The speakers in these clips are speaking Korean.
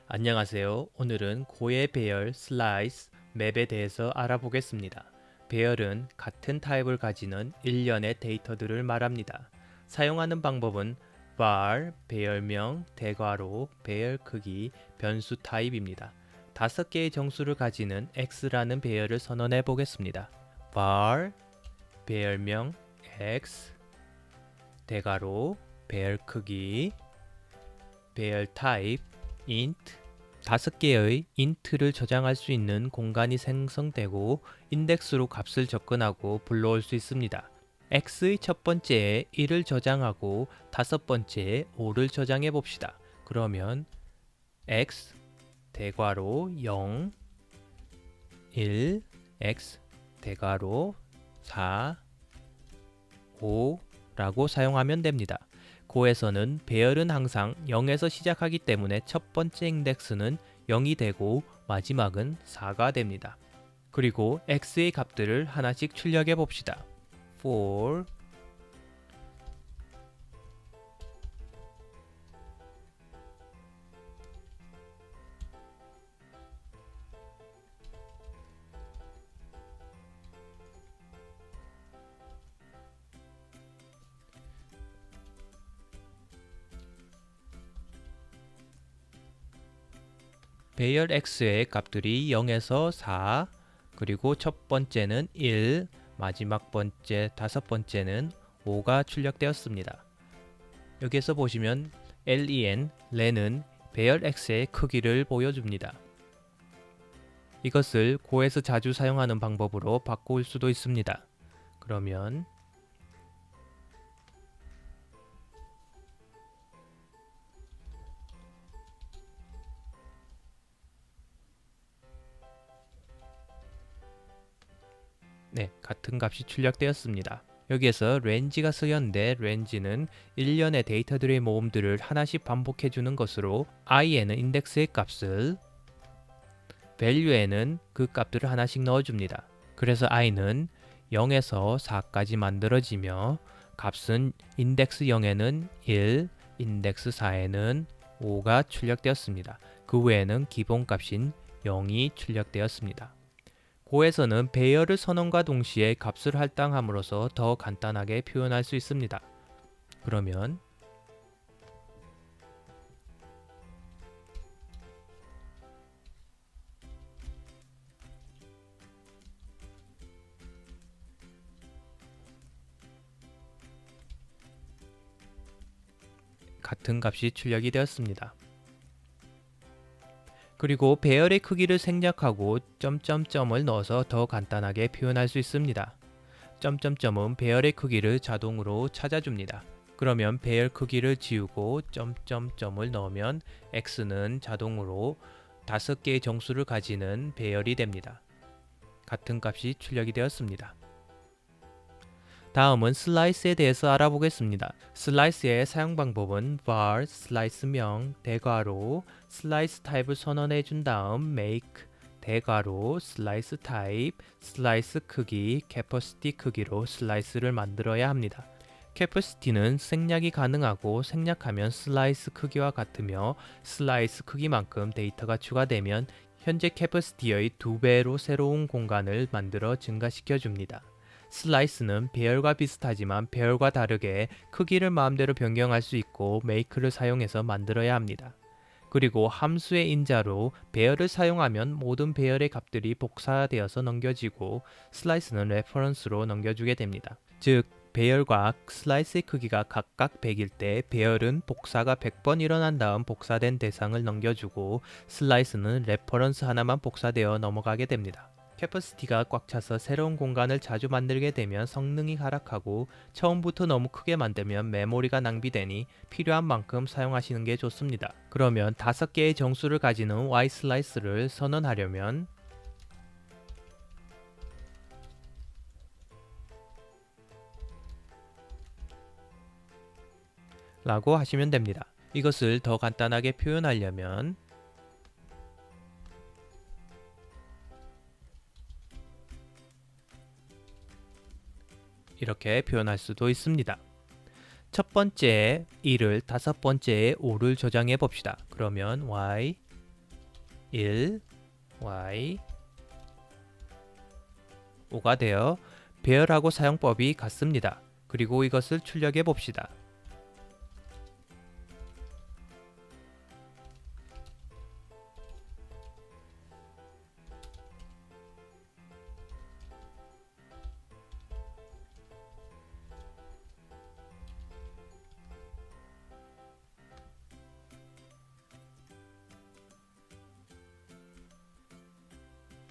안녕하세요. 오늘은 고의 배열 슬라이스 맵에 대해서 알아보겠습니다. 배열은 같은 타입을 가지는 일련의 데이터들을 말합니다. 사용하는 방법은 var, 배열명, 대괄호, 배열 크기, 변수 타입입니다. 5개의 정수를 가지는 x라는 배열을 선언해 보겠습니다. var, 배열명 x, 대괄호, 배열 크기, 배열 타입, int, 5개의 int를 저장할 수 있는 공간이 생성되고 인덱스로 값을 접근하고 불러올 수 있습니다. x의 첫 번째에 1을 저장하고 다섯 번째에 5를 저장해 봅시다. 그러면 x 대괄호 0, 1, x 대괄호 4, 5라고 사용하면 됩니다. 고에서는 배열은 항상 0에서 시작하기 때문에 첫 번째 인덱스는 0이 되고 마지막은 4가 됩니다. 그리고 x의 값들을 하나씩 출력해 봅시다. for 배열 x의 값들이 0에서 4, 그리고 첫 번째는 1, 마지막 번째, 다섯 번째는 5가 출력되었습니다. 여기에서 보시면 len 배열 x의 크기를 보여줍니다. 이것을 고에서 자주 사용하는 방법으로 바꿀 수도 있습니다. 그러면 같은 값이 출력되었습니다. 여기에서 range가 쓰였는데 range는 일련의 데이터들의 모음들을 하나씩 반복해주는 것으로 i에는 인덱스의 값을, value에는 그 값들을 하나씩 넣어줍니다. 그래서 i는 0에서 4까지 만들어지며 값은 인덱스 0에는 1, 인덱스 4에는 5가 출력되었습니다. 그 외에는 기본값인 0이 출력되었습니다. 고에서는 배열을 선언과 동시에 값을 할당함으로써 더 간단하게 표현할 수 있습니다. 그러면 같은 값이 출력이 되었습니다. 그리고 배열의 크기를 생략하고 점점점을 넣어서 더 간단하게 표현할 수 있습니다. 점점점은 배열의 크기를 자동으로 찾아줍니다. 그러면 배열 크기를 지우고 점점점을 넣으면 x는 자동으로 5개의 정수를 가지는 배열이 됩니다. 같은 값이 출력이 되었습니다. 다음은 슬라이스에 대해서 알아보겠습니다. 슬라이스의 사용 방법은 var 슬라이스명 대괄호 슬라이스 타입을 선언해 준 다음 make 대괄호 슬라이스 타입 슬라이스 크기 capacity 크기로 슬라이스를 만들어야 합니다. capacity는 생략이 가능하고 생략하면 슬라이스 크기와 같으며 슬라이스 크기만큼 데이터가 추가되면 현재 capacity의 2배로 새로운 공간을 만들어 증가시켜 줍니다. 슬라이스는 배열과 비슷하지만 배열과 다르게 크기를 마음대로 변경할 수 있고 make를 사용해서 만들어야 합니다. 그리고 함수의 인자로 배열을 사용하면 모든 배열의 값들이 복사되어서 넘겨지고 슬라이스는 레퍼런스로 넘겨주게 됩니다. 즉 배열과 슬라이스의 크기가 각각 100일 때 배열은 복사가 100번 일어난 다음 복사된 대상을 넘겨주고 슬라이스는 레퍼런스 하나만 복사되어 넘어가게 됩니다. 캐퍼시티가 꽉 차서 새로운 공간을 자주 만들게 되면 성능이 하락하고 처음부터 너무 크게 만들면 메모리가 낭비되니 필요한 만큼 사용하시는 게 좋습니다. 그러면 5개의 정수를 가지는 Y 슬라이스를 선언하려면 라고 하시면 됩니다. 이것을 더 간단하게 표현하려면 이렇게 표현할 수도 있습니다. 첫 번째에 1을 다섯 번째에 5를 저장해 봅시다. 그러면 y 1, y, 5가 되어 배열하고 사용법이 같습니다. 그리고 이것을 출력해 봅시다.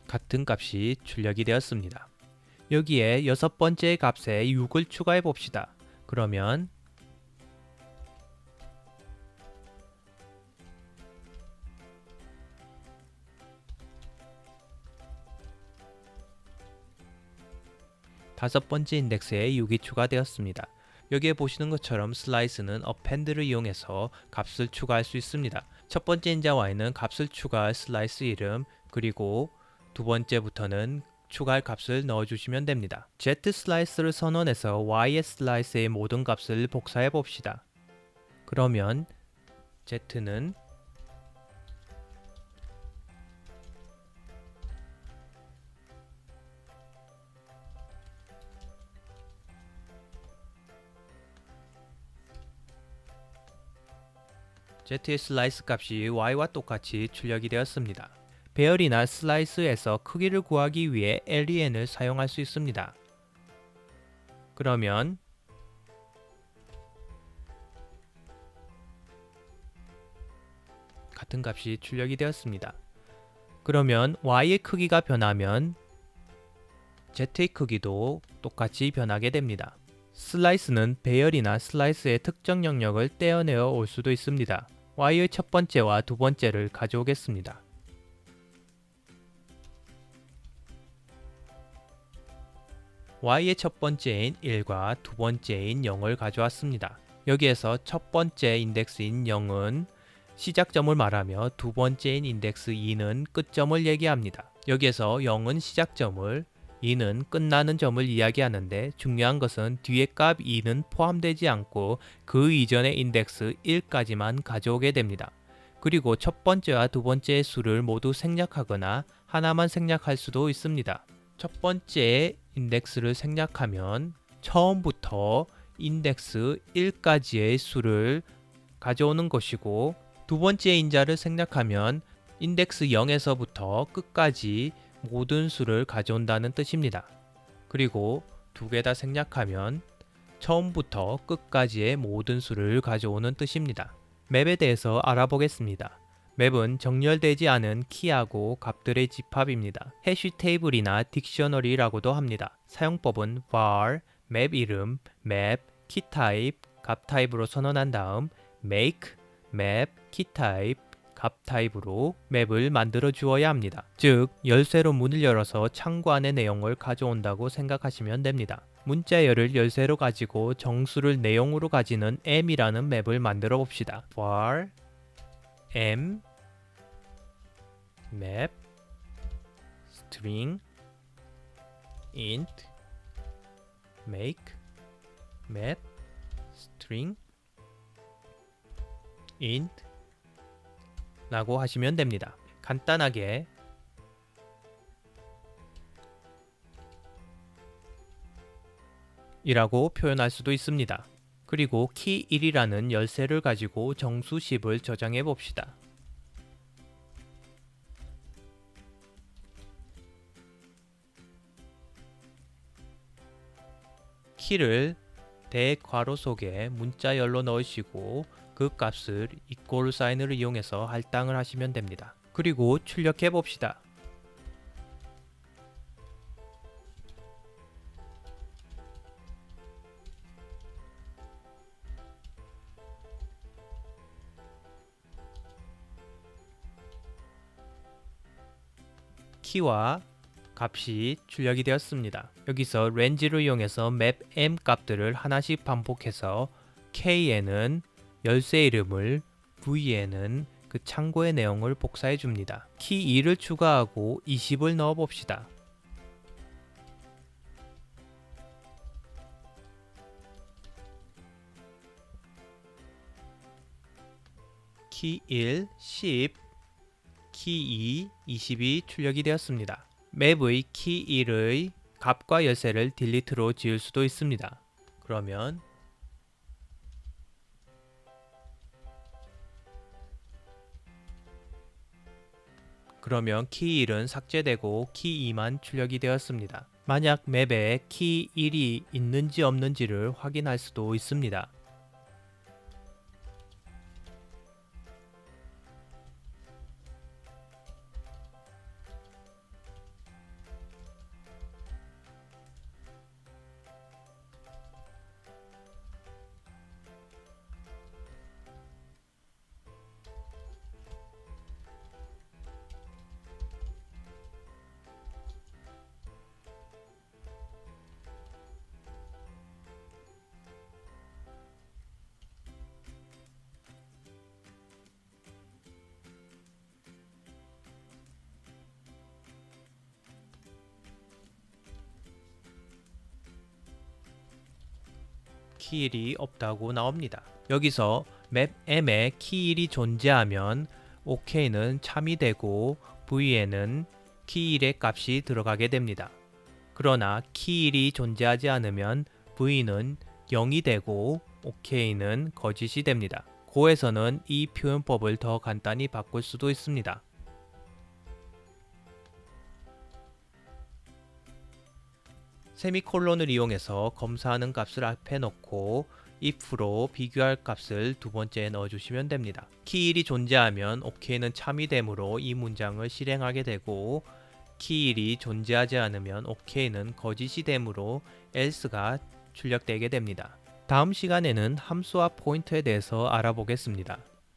같은 값이 출력이 되었습니다. 여기에 여섯 번째 값에 6을 추가해 봅시다. 그러면 다섯 번째 인덱스에 6이 추가되었습니다. 여기에 보시는 것처럼 슬라이스는 append를 이용해서 값을 추가할 수 있습니다. 첫 번째 인자 y는 값을 추가할 슬라이스 이름, 그리고 두 번째부터는 추가할 값을 넣어주시면 됩니다. z 슬라이스를 선언해서 y의 슬라이스의 모든 값을 복사해 봅시다. 그러면 z는 z의 슬라이스 값이 y와 똑같이 출력이 되었습니다. 배열이나 슬라이스에서 크기를 구하기 위해 len을 사용할 수 있습니다. 그러면 같은 값이 출력이 되었습니다. 그러면 y의 크기가 변하면 z의 크기도 똑같이 변하게 됩니다. 슬라이스는 배열이나 슬라이스의 특정 영역을 떼어내어 올 수도 있습니다. y의 첫 번째와 두 번째를 가져오겠습니다. y의 첫 번째인 1과 두 번째인 0을 가져왔습니다. 여기에서 첫 번째 인덱스인 0은 시작점을 말하며 두 번째인 인덱스 2는 끝점을 얘기합니다. 여기에서 0은 시작점을, 2는 끝나는 점을 이야기하는데 중요한 것은 뒤에 값 2는 포함되지 않고 그 이전의 인덱스 1까지만 가져오게 됩니다. 그리고 첫 번째와 두 번째의 수를 모두 생략하거나 하나만 생략할 수도 있습니다. 첫 번째 인덱스를 생략하면 처음부터 인덱스 1까지의 수를 가져오는 것이고, 두 번째 인자를 생략하면 인덱스 0에서부터 끝까지 모든 수를 가져온다는 뜻입니다. 그리고 두 개 다 생략하면 처음부터 끝까지의 모든 수를 가져오는 뜻입니다. 맵에 대해서 알아보겠습니다. 맵은 정렬되지 않은 키하고 값들의 집합입니다. 해시 테이블이나 딕셔너리라고도 합니다. 사용법은 var, 맵 이름, 맵, 키 타입, 값 타입으로 선언한 다음 make, 맵, 키 타입, 값 타입으로 맵을 만들어 주어야 합니다. 즉, 열쇠로 문을 열어서 창구 안의 내용을 가져온다고 생각하시면 됩니다. 문자열을 열쇠로 가지고 정수를 내용으로 가지는 m이라는 맵을 만들어 봅시다. var m map string int make map string int 라고 하시면 됩니다. 간단하게 이라고 표현할 수도 있습니다. 그리고 키 1이라는 열쇠를 가지고 정수 10을 저장해 봅시다. 키를 대괄호 속에 문자열로 넣으시고 그 값을 이퀄 사인을 이용해서 할당을 하시면 됩니다. 그리고 출력해 봅시다. 키와 값이 출력이 되었습니다. 여기서 렌지를 이용해서 맵 m 값들을 하나씩 반복해서 k에는 열쇠 이름을, v에는 그 창고의 내용을 복사해 줍니다. 키 2를 추가하고 20을 넣어 봅시다. 키 1, 10, 키 2, 20이 출력이 되었습니다. 맵의 키 1의 값과 열쇠를 딜리트로 지울 수도 있습니다. 그러면 키 1은 삭제되고 키 2만 출력이 되었습니다. 만약 맵에 키 1이 있는지 없는지를 확인할 수도 있습니다. 키 1이 없다고 나옵니다. 여기서 맵 M에 키 1이 존재하면 OK는 참이 되고 V에는 키 1의 값이 들어가게 됩니다. 그러나 키 1이 존재하지 않으면 V는 0이 되고 OK는 거짓이 됩니다. 고에서는 이 표현법을 더 간단히 바꿀 수도 있습니다. 세미콜론을 이용해서 검사하는 값을 앞에 넣고 if로 비교할 값을 두 번째에 넣어주시면 됩니다. 키 1이 존재하면 OK는 참이 되므로 이 문장을 실행하게 되고 키 1이 존재하지 않으면 OK는 거짓이 되므로 else가 출력되게 됩니다. 다음 시간에는 함수와 포인터에 대해서 알아보겠습니다.